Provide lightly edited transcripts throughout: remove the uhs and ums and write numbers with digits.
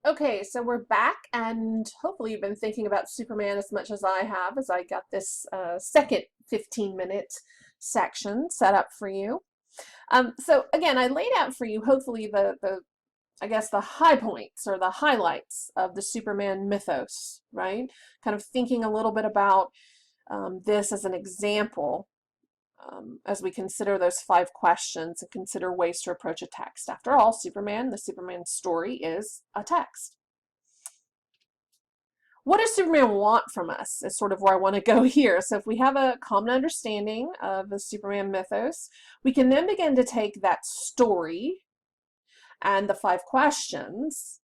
Okay, so we're back, and hopefully you've been thinking about Superman as much as I have, as I got this second 15-minute section set up for you. So again, I laid out for you hopefully the I guess the high points or the highlights of the Superman mythos, right? Kind of thinking a little bit about this as an example as we consider those 5 questions and consider ways to approach a text. After all, the Superman story is a text. What does Superman want from us is sort of where I want to go here. So if we have a common understanding of the Superman mythos, we can then begin to take that story and the 5 questions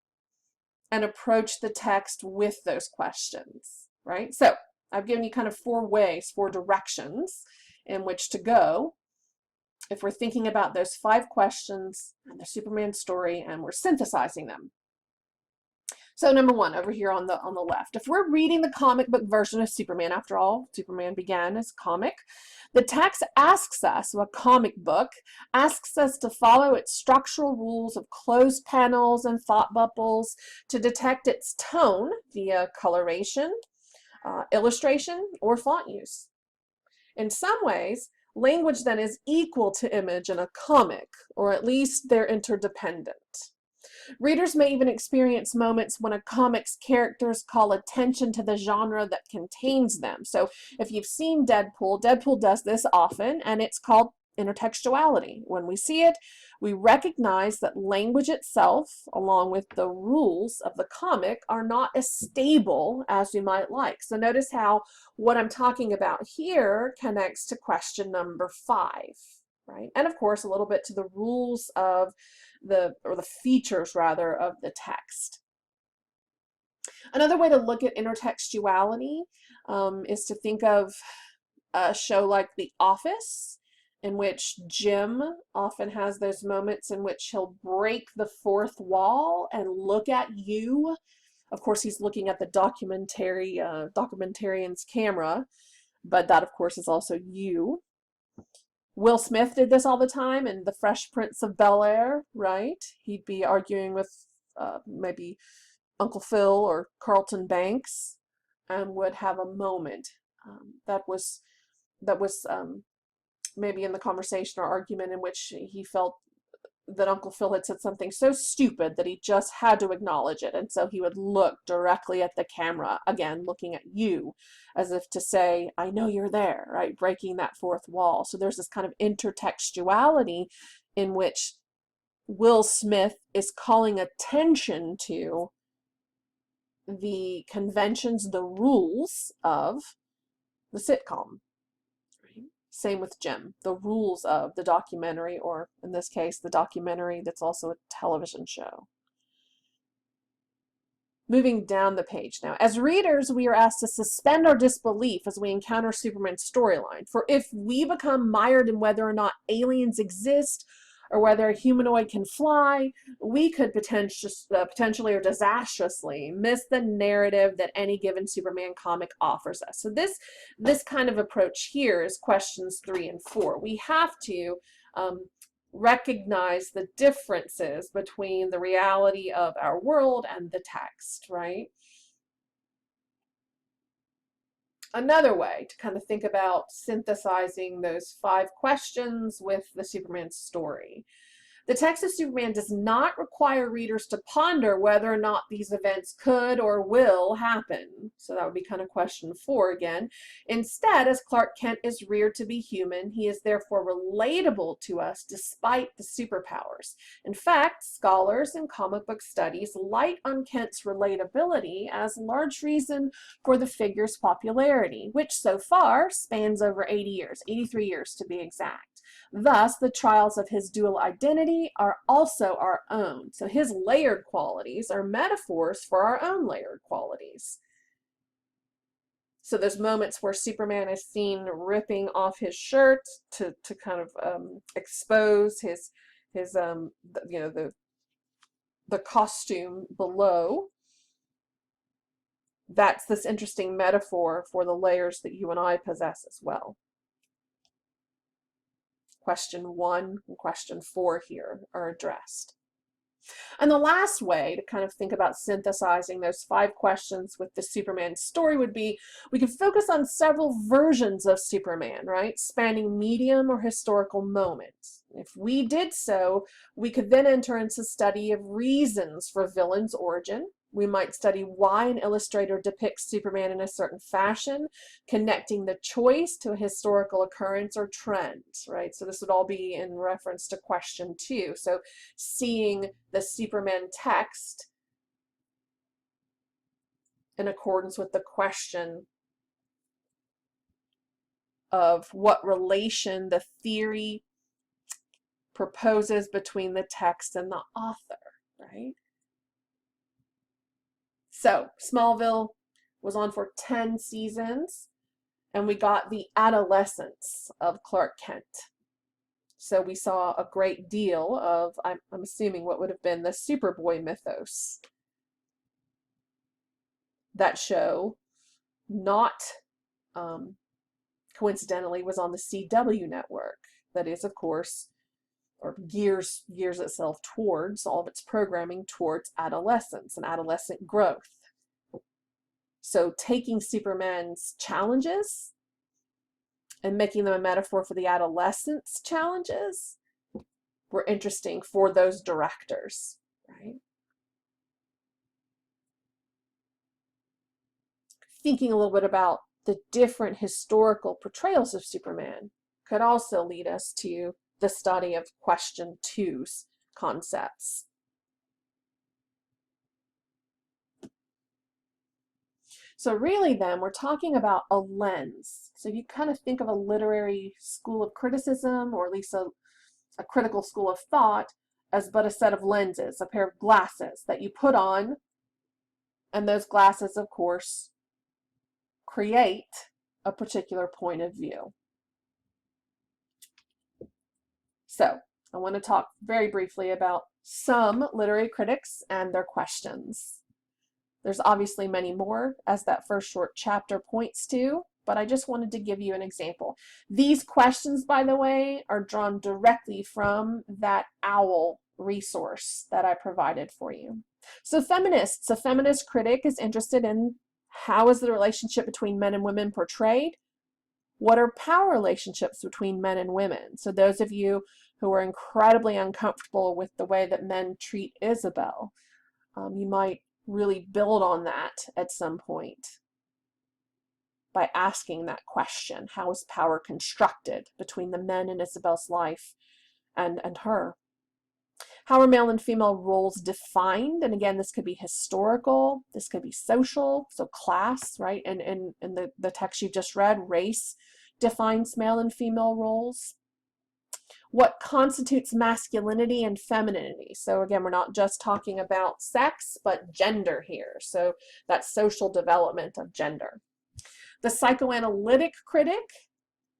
and approach the text with those questions, right? So I've given you kind of 4 ways, 4 directions in which to go if we're thinking about those 5 questions and the Superman story and we're synthesizing them. So number 1 over here on the left, if we're reading the comic book version of Superman, after all, Superman began as a comic, the text asks us, so a comic book asks us to follow its structural rules of closed panels and thought bubbles to detect its tone via coloration, illustration, or font use. In some ways, language then is equal to image in a comic, or at least they're interdependent. Readers may even experience moments when a comic's characters call attention to the genre that contains them. So if you've seen Deadpool, Deadpool does this often, and it's called intertextuality. When we see it, we recognize that language itself, along with the rules of the comic, are not as stable as we might like. So notice how what I'm talking about here connects to question number 5. Right? And of course, a little bit to the rules of or the features rather, of the text. Another way to look at intertextuality is to think of a show like The Office, in which Jim often has those moments in which he'll break the fourth wall and look at you. Of course, he's looking at the documentarian's camera, but that, of course, is also you. Will Smith did this all the time in The Fresh Prince of Bel-Air, right? He'd be arguing with maybe Uncle Phil or Carlton Banks and would have a moment that was maybe in the conversation or argument in which he felt that Uncle Phil had said something so stupid that he just had to acknowledge it. And so he would look directly at the camera, again, looking at you, as if to say, I know you're there, right? Breaking that fourth wall. So there's this kind of intertextuality in which Will Smith is calling attention to the conventions, the rules of the sitcom. Same with Jim, the rules of the documentary, or in this case, the documentary that's also a television show. Moving down the page now. As readers, we are asked to suspend our disbelief as we encounter Superman's storyline. For if we become mired in whether or not aliens exist or whether a humanoid can fly, we could potentially or disastrously miss the narrative that any given Superman comic offers us. So this kind of approach here is questions 3 and 4. We have to recognize the differences between the reality of our world and the text, right? Another way to kind of think about synthesizing those 5 questions with the Superman story. The text of Superman does not require readers to ponder whether or not these events could or will happen. So that would be kind of question 4 again. Instead, as Clark Kent is reared to be human, he is therefore relatable to us despite the superpowers. In fact, scholars in comic book studies light on Kent's relatability as large reason for the figure's popularity, which so far spans over 80 years, 83 years to be exact. Thus, the trials of his dual identity are also our own. So his layered qualities are metaphors for our own layered qualities. So there's moments where Superman is seen ripping off his shirt to kind of expose his the costume below. That's this interesting metaphor for the layers that you and I possess as well. Question 1 and question 4 here are addressed. And the last way to kind of think about synthesizing those 5 questions with the Superman story would be we could focus on several versions of Superman, right? Spanning medium or historical moments. If we did so, we could then enter into study of reasons for villain's origin. We might study why an illustrator depicts Superman in a certain fashion, connecting the choice to a historical occurrence or trend, right? So this would all be in reference to question 2. So seeing the Superman text in accordance with the question of what relation the theory proposes between the text and the author, right? So Smallville was on for 10 seasons, and we got the adolescence of Clark Kent. So we saw a great deal of, I'm assuming, what would have been the Superboy mythos. That show, not coincidentally, was on the CW network. That is, of course, or gears itself towards all of its programming towards adolescence and adolescent growth. So taking Superman's challenges and making them a metaphor for the adolescence challenges were interesting for those directors, right? Thinking a little bit about the different historical portrayals of Superman could also lead us to the study of question 2's concepts. So really then we're talking about a lens. So if you kind of think of a literary school of criticism, or at least a critical school of thought, as but a set of lenses, a pair of glasses that you put on, and those glasses, of course, create a particular point of view. So I want to talk very briefly about some literary critics and their questions. There's obviously many more, as that first short chapter points to, but I just wanted to give you an example. These questions, by the way, are drawn directly from that OWL resource that I provided for you. So feminists, a feminist critic is interested in how is the relationship between men and women portrayed? What are power relationships between men and women? So those of you who are incredibly uncomfortable with the way that men treat Isabel, you might really build on that at some point by asking that question. How is power constructed between the men in Isabel's life and her? How are male and female roles defined? And again, this could be historical, this could be social, so class, right? And in the text you just read, race defines male and female roles. What constitutes masculinity and femininity? So again, we're not just talking about sex, but gender here. So that's social development of gender. The psychoanalytic critic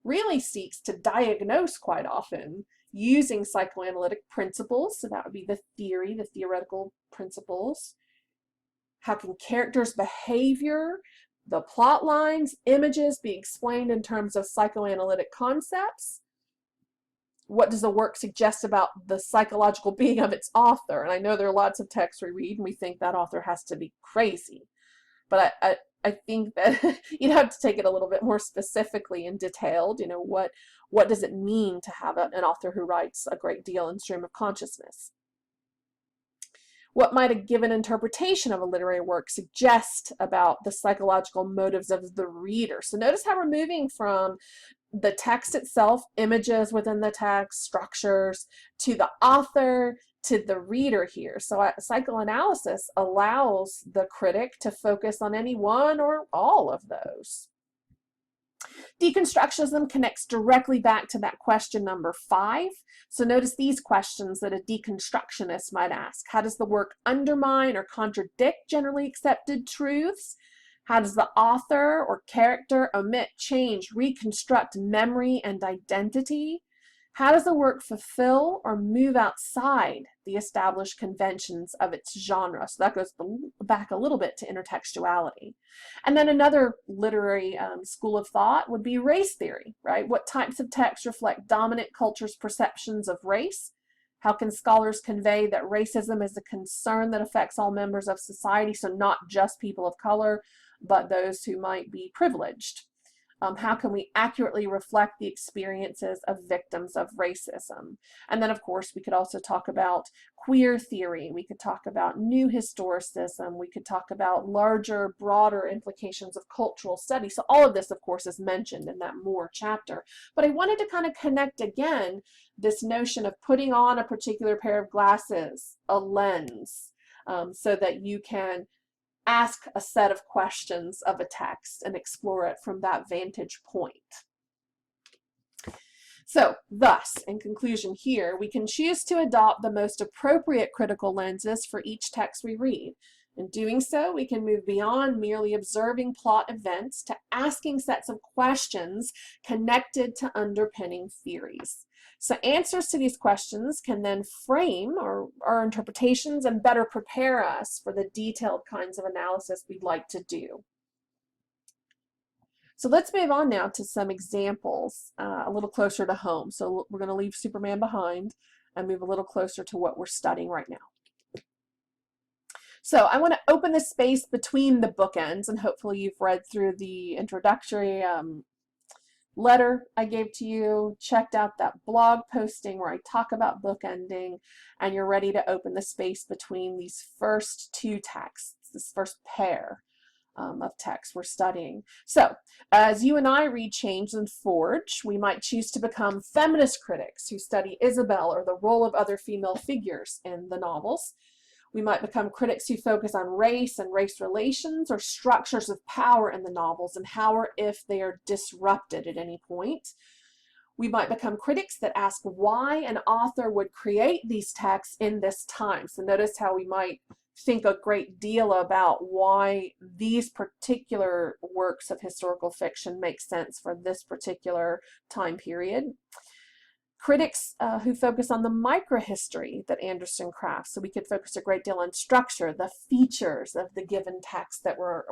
really seeks to diagnose quite often using psychoanalytic principles. So that would be the theory, the theoretical principles. How can characters' behavior, the plot lines, images be explained in terms of psychoanalytic concepts? What does the work suggest about the psychological being of its author? And I know there are lots of texts we read and we think that author has to be crazy. But I think that you'd have to take it a little bit more specifically and detailed. You know, what does it mean to have an author who writes a great deal in stream of consciousness? What might a given interpretation of a literary work suggest about the psychological motives of the reader? So notice how we're moving from the text itself, images within the text, structures, to the author, to the reader here. So psychoanalysis allows the critic to focus on any one or all of those. Deconstructionism connects directly back to that question number 5. So notice these questions that a deconstructionist might ask. How does the work undermine or contradict generally accepted truths? How does the author or character omit, change, reconstruct memory and identity? How does the work fulfill or move outside the established conventions of its genre? So that goes back a little bit to intertextuality. And then another literary school of thought would be race theory, right? What types of texts reflect dominant culture's perceptions of race? How can scholars convey that racism is a concern that affects all members of society, so not just people of color, but those who might be privileged? How can we accurately reflect the experiences of victims of racism? And then, of course, we could also talk about queer theory. We could talk about new historicism. We could talk about larger, broader implications of cultural study. So all of this, of course, is mentioned in that more chapter. But I wanted to kind of connect again this notion of putting on a particular pair of glasses, a lens, so that you can ask a set of questions of a text and explore it from that vantage point. So, thus, in conclusion here, we can choose to adopt the most appropriate critical lenses for each text we read. In doing so, we can move beyond merely observing plot events to asking sets of questions connected to underpinning theories. So answers to these questions can then frame our interpretations and better prepare us for the detailed kinds of analysis we'd like to do. So let's move on now to some examples a little closer to home. So we're going to leave Superman behind and move a little closer to what we're studying right now. So I want to open the space between the bookends, and hopefully you've read through the introductory letter I gave to you, checked out that blog posting where I talk about bookending, and you're ready to open the space between these first two texts, this first pair of texts we're studying. So as you and I read Change and Forge, we might choose to become feminist critics who study Isabel or the role of other female figures in the novels. We might become critics who focus on race and race relations or structures of power in the novels and how or if they are disrupted at any point. We might become critics that ask why an author would create these texts in this time. So notice how we might think a great deal about why these particular works of historical fiction make sense for this particular time period. Critics who focus on the microhistory that Anderson crafts, so we could focus a great deal on structure, the features of the given text that we're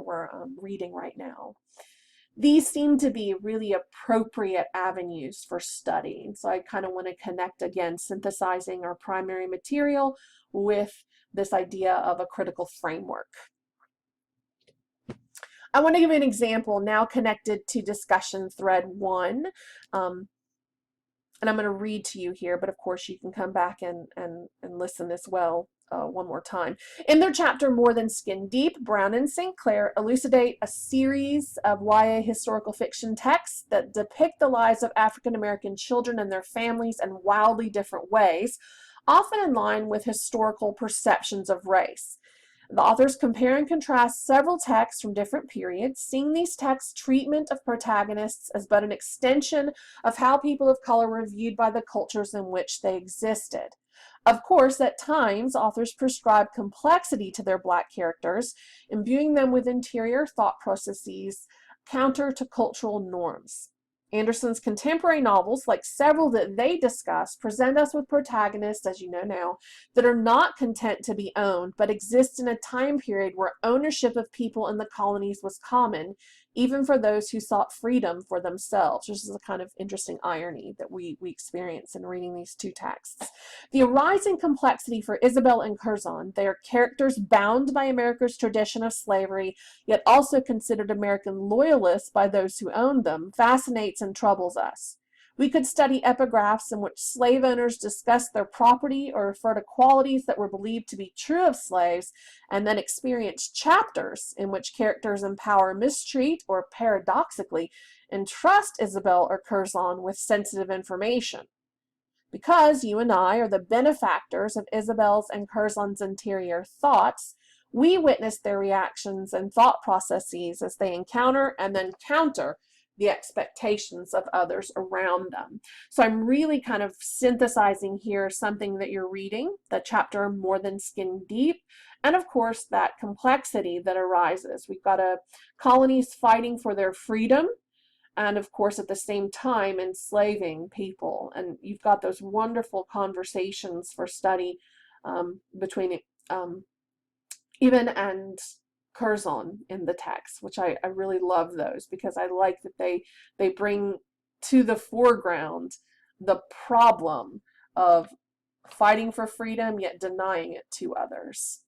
reading right now. These seem to be really appropriate avenues for studying. So I kind of want to connect again, synthesizing our primary material with this idea of a critical framework. I want to give you an example now connected to discussion thread 1. And I'm going to read to you here, but of course you can come back and listen as well one more time. In their chapter More Than Skin Deep, Brown and St. Clair elucidate a series of YA historical fiction texts that depict the lives of African American children and their families in wildly different ways, often in line with historical perceptions of race. The authors compare and contrast several texts from different periods, seeing these texts' treatment of protagonists as but an extension of how people of color were viewed by the cultures in which they existed. Of course, at times, authors prescribe complexity to their Black characters, imbuing them with interior thought processes counter to cultural norms. Anderson's contemporary novels, like several that they discuss, present us with protagonists, as you know now, that are not content to be owned, but exist in a time period where ownership of people in the colonies was common, even for those who sought freedom for themselves, which is a kind of interesting irony that we experience in reading these two texts. The arising complexity for Isabel and Curzon, they are characters bound by America's tradition of slavery, yet also considered American loyalists by those who owned them, fascinates and troubles us. We could study epigraphs in which slave owners discuss their property or refer to qualities that were believed to be true of slaves, and then experience chapters in which characters in power mistreat or paradoxically entrust Isabel or Curzon with sensitive information. Because you and I are the benefactors of Isabel's and Curzon's interior thoughts, we witness their reactions and thought processes as they encounter and then counter the expectations of others around them. So I'm really kind of synthesizing here something that you're reading, the chapter More Than Skin Deep, and of course that complexity that arises. We've got colonies fighting for their freedom, and of course at the same time enslaving people. And you've got those wonderful conversations for study between Eben and Curzon in the text, which I really love those, because I like that they bring to the foreground the problem of fighting for freedom yet denying it to others.